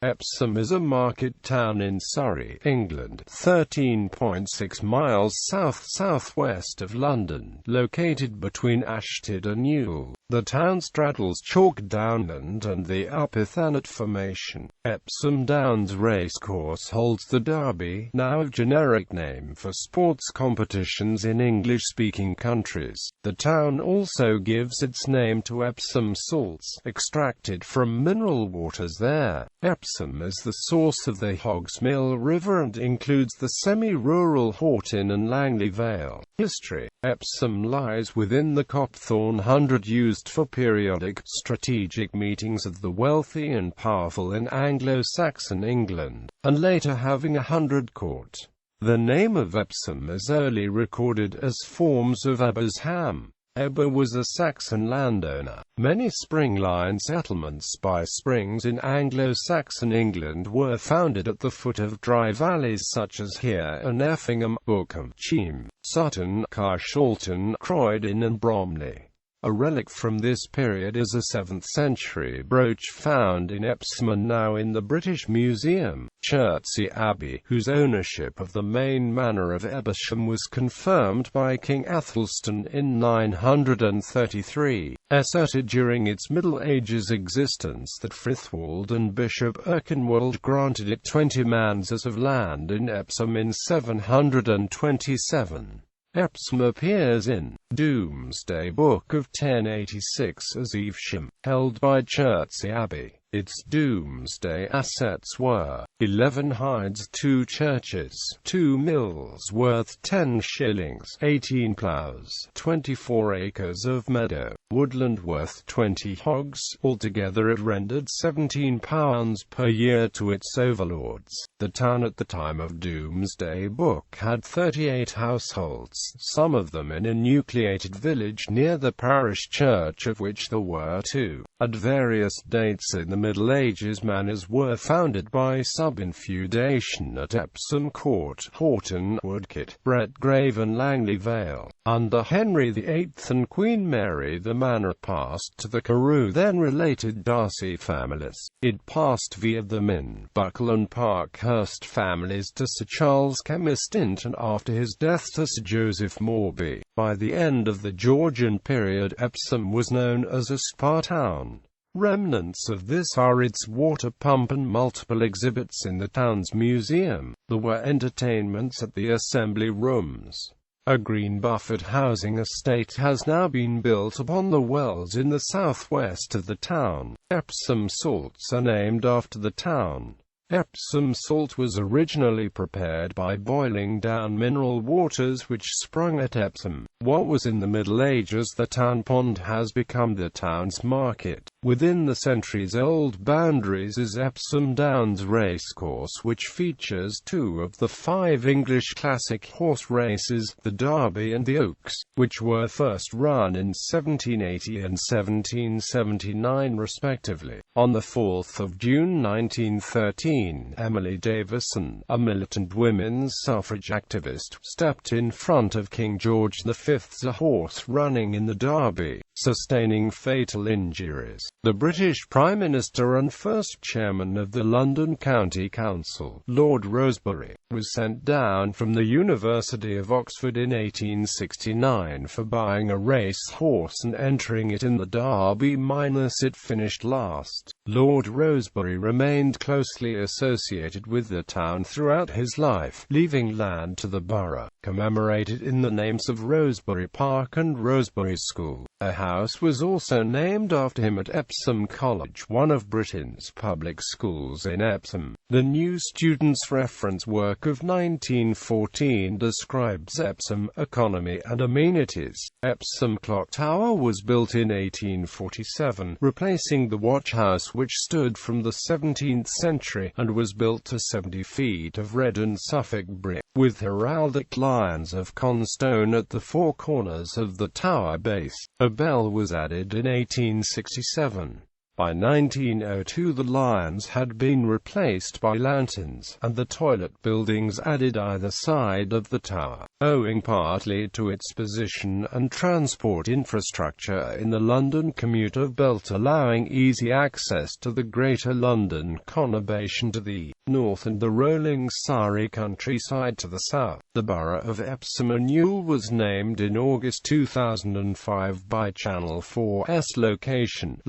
Epsom is a market town in Surrey, England, 13.6 miles south-southwest of London, located between Ashtead and Ewell. The town straddles chalk downland and the upper Thanet Formation.Epsom Downs Racecourse holds the Derby, now a generic name for sports competitions in English-speaking countries. The town also gives its name to Epsom salts, extracted from mineral waters there. Epsom is the source of the Hogsmill River and includes the semi-rural Horton and Langley Vale. History: Epsom lies within the Copthorne Hundred, used for periodic, strategic meetings of the wealthy and powerful in Anglo-Saxon England, and later having a hundred court. The name of Epsom is early recorded as forms of Ebersham. Eber was a Saxon landowner. Many spring-line settlements by springs in Anglo-Saxon England were founded at the foot of dry valleys such as here and Effingham, Bookham, Cheam, Sutton, Carshalton, Croydon and Bromley. A relic from this period is a 7th-century brooch found in Epsom and now in the British Museum. Chertsey Abbey, whose ownership of the main manor of Ebersham was confirmed by King Athelstan in 933, asserted during its Middle Ages existence that Frithwold and Bishop Erkenwald granted it 20 manses of land in Epsom in 727. Epsom appears in Domesday Book of 1086 as Evesham, held by Chertsey Abbey. Its Domesday assets were 11 hides, 2 churches, 2 mills worth 10 shillings, 18 ploughs, 24 acres of meadow, woodland worth 20 hogs. Altogether it rendered £17 per year to its overlords. The town at the time of Domesday Book had 38 households, some of them in a nucleated village near the parish church, of which there were 2. At various dates in the Middle Ages, manors were founded by sub-infeudation at Epsom Court, Horton, Woodcote, Bretgrave and Langley Vale. Under Henry VIII and Queen Mary the manor passed to the Carew, then related Darcy families. It passed via the Min, Buckle and Parkhurst families to Sir Charles Kemistint and after his death to Sir Joseph Morby. By the end of the Georgian period, Epsom was known as a spa town. Remnants of this are its water pump and multiple exhibits in the town's museum. There were entertainments at the Assembly Rooms. A green buffered housing estate has now been built upon the wells in the southwest of the town. Epsom salts are named after the town. Epsom salt was originally prepared by boiling down mineral waters which sprung at Epsom. What was in the Middle Ages the town pond has become the town's market. Within the centuries-old boundaries is Epsom Downs Racecourse, which features 2 of the 5 English classic horse races, the Derby and the Oaks, which were first run in 1780 and 1779 respectively. On the 4th of June 1913, Emily Davison, a militant women's suffrage activist, stepped in front of King George V's horse running in the Derby, sustaining fatal injuries. The British Prime Minister and first chairman of the London County Council, Lord Rosebery, was sent down from the University of Oxford in 1869 for buying a race horse and entering it in the Derby minus it finished last. Lord Rosebery remained closely associated with the town throughout his life, leaving land to the borough, commemorated in the names of Rosebery Park and Rosebery School. A house was also named after him at Epsom College, one of Britain's public schools in Epsom. The New Student's Reference work of 1914 describes Epsom economy and amenities. Epsom Clock Tower was built in 1847, replacing the watch house which stood from the 17th century, and was built to 70 feet of red and Suffolk brick, with heraldic lions of constone at the 4 corners of the tower base. A bell was added in 1867. By 1902 the lions had been replaced by lanterns, and the toilet buildings added either side of the tower, owing partly to its position and transport infrastructure in the London commuter belt, allowing easy access to the Greater London conurbation to the north and the rolling Surrey countryside to the south. The borough of Epsom and Ewell was named in August 2005 by Channel 4's Location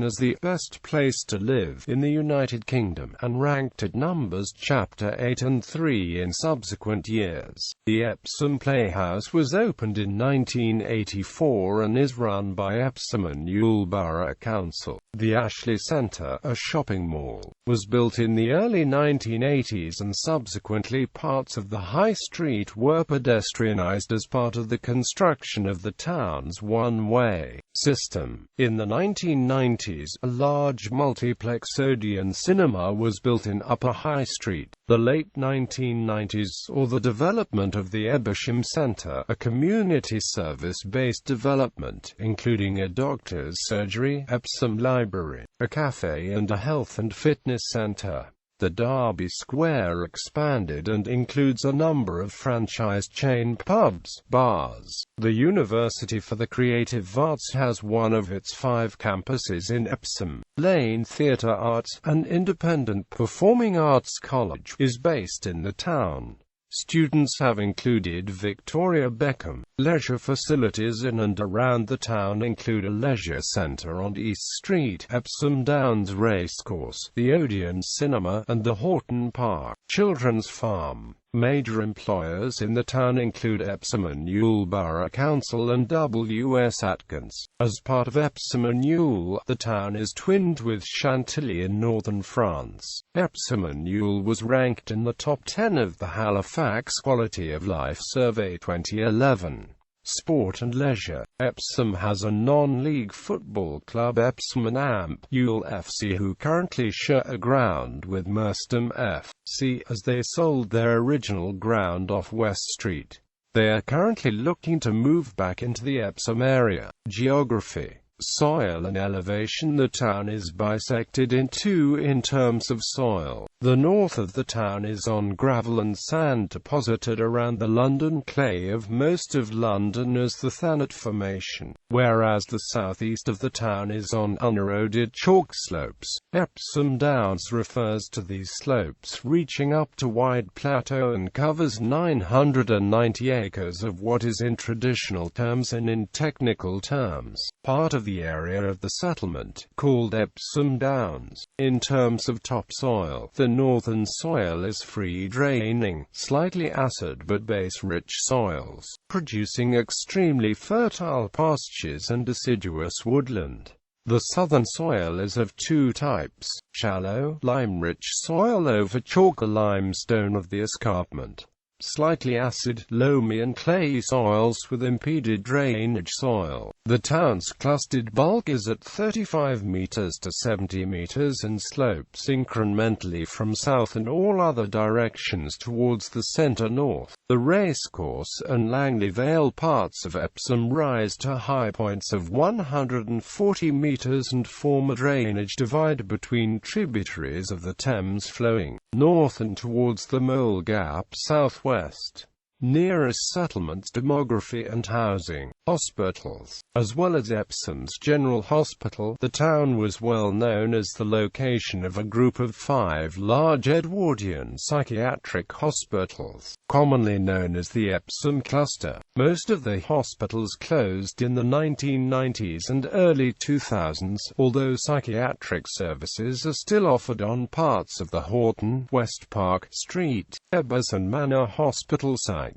as the best place to live in the United Kingdom, and ranked at numbers chapter 8 and 3 in subsequent years. The Epsom Playhouse was opened in 1984 and is run by Epsom and Ewell Borough Council. The Ashley Centre, a shopping mall, was built in the early 1980s, and subsequently parts of the High Street were pedestrianised as part of the construction of the town's one-way system. In the 1990s, a large multiplex Odeon cinema was built in Upper High Street. The late 1990s saw the development of the Evesham Centre, a community service-based development, including a doctor's surgery, Epsom Library, a cafe and a health and fitness centre. The Derby Square expanded and includes a number of franchise chain pubs, bars. The University for the Creative Arts has one of its 5 campuses in Epsom. Lane Theatre Arts, an independent performing arts college, is based in the town. Students have included Victoria Beckham. Leisure facilities in and around the town include a leisure centre on East Street, Epsom Downs Racecourse, the Odeon Cinema, and the Horton Park Children's Farm. Major employers in the town include Epsom and Ewell Borough Council and W.S. Atkins. As part of Epsom and Ewell, the town is twinned with Chantilly in northern France. Epsom and Ewell was ranked in the top 10 of the Halifax Quality of Life Survey 2011. Sport and leisure. Epsom has a non-league football club, Epsom and Amp Ewell FC, who currently share a ground with Merstham FC, as they sold their original ground off West Street. They are currently looking to move back into the Epsom area. Geography. Soil and elevation. The town is bisected in two in terms of soil. The north of the town is on gravel and sand deposited around the London clay of most of London as the Thanet Formation, whereas the southeast of the town is on uneroded chalk slopes. Epsom Downs refers to these slopes reaching up to wide plateau and covers 990 acres of what is in traditional terms and in technical terms part of the area of the settlement, called Epsom Downs. In terms of topsoil, the northern soil is free-draining, slightly acid but base-rich soils, producing extremely fertile pastures and deciduous woodland. The southern soil is of two types: shallow, lime-rich soil over chalk, limestone of the escarpment; slightly acid, loamy and clay soils with impeded drainage soil. The town's clustered bulk is at 35 meters to 70 meters and slopes incrementally from south and all other directions towards the center north. The racecourse and Langley Vale parts of Epsom rise to high points of 140 meters and form a drainage divide between tributaries of the Thames flowing north and towards the Mole Gap southwest. Nearest settlements. Demography and housing. Hospitals. As well as Epsom's General Hospital, the town was well known as the location of a group of 5 large Edwardian psychiatric hospitals, commonly known as the Epsom Cluster. Most of the hospitals closed in the 1990s and early 2000s, although psychiatric services are still offered on parts of the Horton, West Park Street, Ebbers and Manor Hospital sites.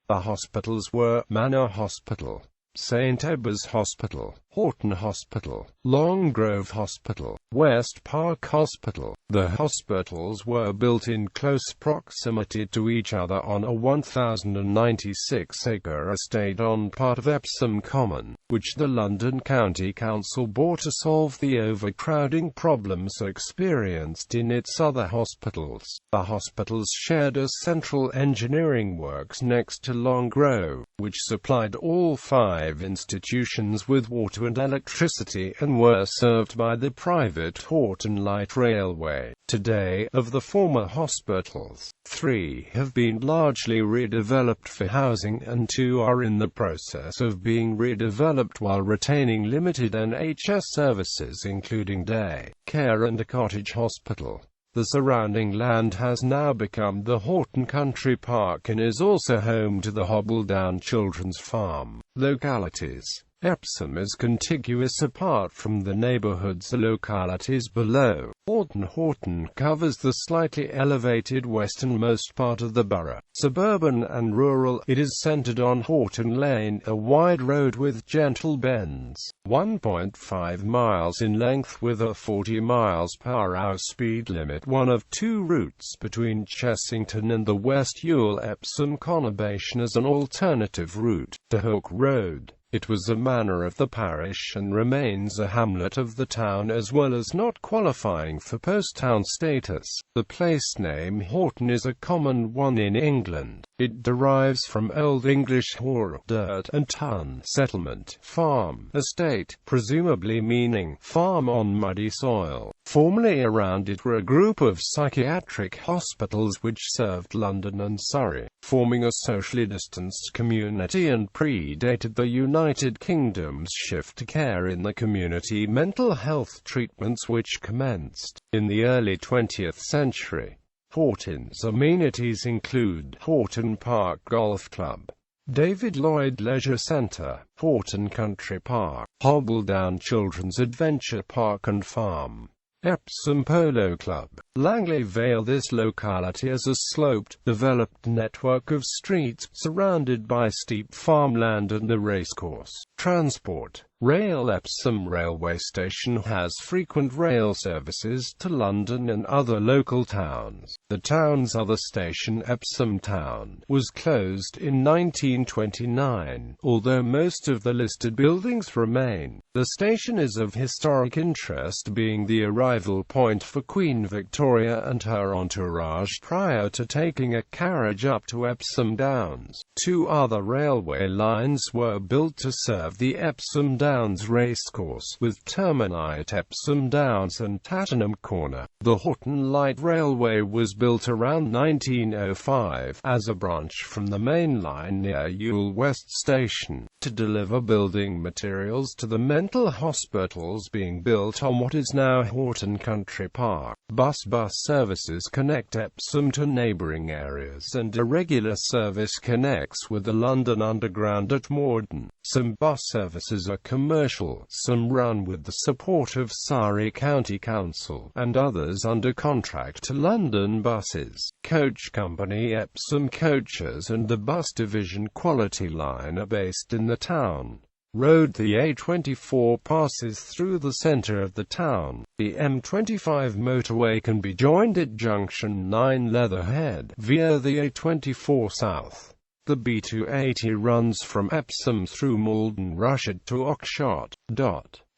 The hospitals were Manor Hospital, St Ebbers Hospital, Horton Hospital, Longgrove Hospital, West Park Hospital. The hospitals were built in close proximity to each other on a 1,096-acre estate on part of Epsom Common, which the London County Council bought to solve the overcrowding problems experienced in its other hospitals. The hospitals shared a central engineering works next to Long Grove, which supplied all 5 institutions with water and electricity and were served by the private Horton Light Railway. Today, of the former hospitals, 3 have been largely redeveloped for housing and 2 are in the process of being redeveloped while retaining limited NHS services including day care and a cottage hospital. The surrounding land has now become the Horton Country Park and is also home to the Hobbledown Children's Farm. Localities. Epsom is contiguous apart from the neighbourhoods and localities below. Horton covers the slightly elevated westernmost part of the borough. Suburban and rural, it is centred on Horton Lane, a wide road with gentle bends, 1.5 miles in length with a 40 miles per hour speed limit, one of 2 routes between Chessington and the West Ewell-Epsom conurbation as an alternative route to Hook Road. It was a manor of the parish and remains a hamlet of the town as well as not qualifying for post-town status. The place name Horton is a common one in England. It derives from Old English hor, dirt, and tun, settlement, farm, estate, presumably meaning farm on muddy soil. Formerly around it were a group of psychiatric hospitals which served London and Surrey, forming a socially distanced community and predated the United Kingdom's shift to care in the community mental health treatments which commenced in the early 20th century. Horton's amenities include Horton Park Golf Club, David Lloyd Leisure Centre, Horton Country Park, Hobbledown Children's Adventure Park and Farm, Epsom Polo Club, Langley Vale. This locality is a sloped, developed network of streets, surrounded by steep farmland and the racecourse. Transport. Rail. Epsom Railway Station has frequent rail services to London and other local towns. The town's other station, Epsom Town, was closed in 1929, although most of the listed buildings remain. The station is of historic interest, being the arrival point for Queen Victoria and her entourage prior to taking a carriage up to Epsom Downs. 2 other railway lines were built to serve the Epsom Downs Racecourse, with termini at Epsom Downs and Tattenham Corner. The Horton Light Railway was built around 1905, as a branch from the main line near Ewell West Station, to deliver building materials to the mental hospitals being built on what is now Horton Country Park. Bus services connect Epsom to neighbouring areas and a regular service connects with the London Underground at Morden. Some bus services are commercial, some run with the support of Surrey County Council, and others under contract to London Buses. Coach Company Epsom Coaches and the bus division Quality Line are based in the town. Road. The A24 passes through the centre of the town. The M25 motorway can be joined at junction 9 Leatherhead via the A24 south. The B280 runs from Epsom through Malden Rushden to Oxshott.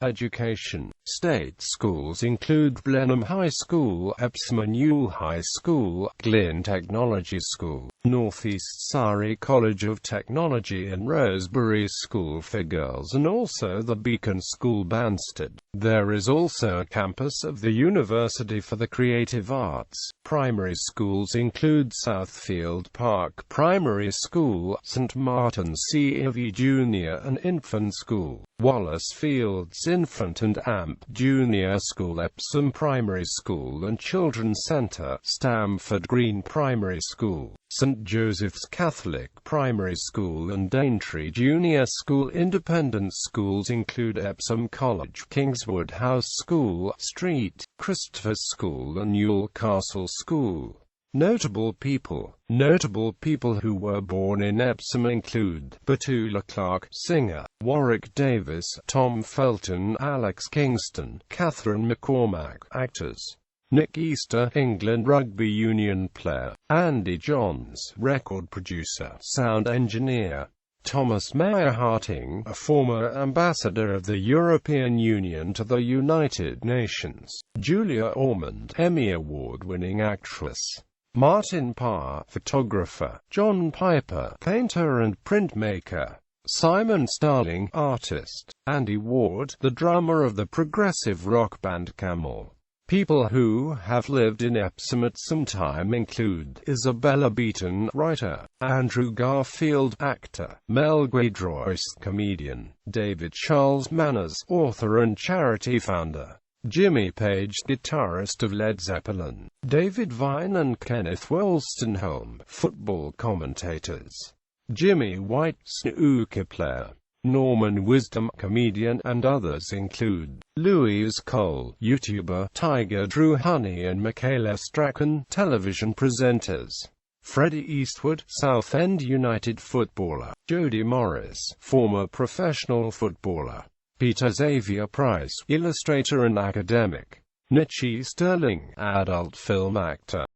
Education. State schools include Blenheim High School, Epsom and Ewell High School, Glyn Technology School, North East Surrey College of Technology and Rosebery School for Girls, and also the Beacon School Banstead. There is also a campus of the University for the Creative Arts. Primary schools include Southfield Park Primary School, St Martin's CEV Junior and Infant School, Wallace Fields Infant and Amp Junior School, Epsom Primary School and Children's Centre, Stamford Green Primary School, St Joseph's Catholic Primary School and Daintree Junior School. Independent schools include Epsom College, Kingswood House School, Street, Christopher School and Ewell Castle School. Notable people. Notable people who were born in Epsom include Petula Clark, singer; Warwick Davis, Tom Felton, Alex Kingston, Catherine McCormack, actors; Nick Easter, England rugby union player; Andy Johns, record producer, sound engineer; Thomas Mayer Harting, a former ambassador of the European Union to the United Nations; Julia Ormond, Emmy Award-winning actress; Martin Parr, photographer; John Piper, painter and printmaker; Simon Starling, artist; Andy Ward, the drummer of the progressive rock band Camel. People who have lived in Epsom at some time include Isabella Beaton, writer; Andrew Garfield, actor; Mel Guidroys, comedian; David Charles Manners, author and charity founder; Jimmy Page, guitarist of Led Zeppelin; David Vine and Kenneth Wolstenholme, football commentators; Jimmy White, snooker player; Norman Wisdom, comedian, and others include Louise Cole, YouTuber; Tiger Drew Honey and Michaela Strachan, television presenters; Freddie Eastwood, Southend United footballer; Jody Morris, former professional footballer; Peter Xavier Price, illustrator and academic; Nichie Sterling, adult film actor.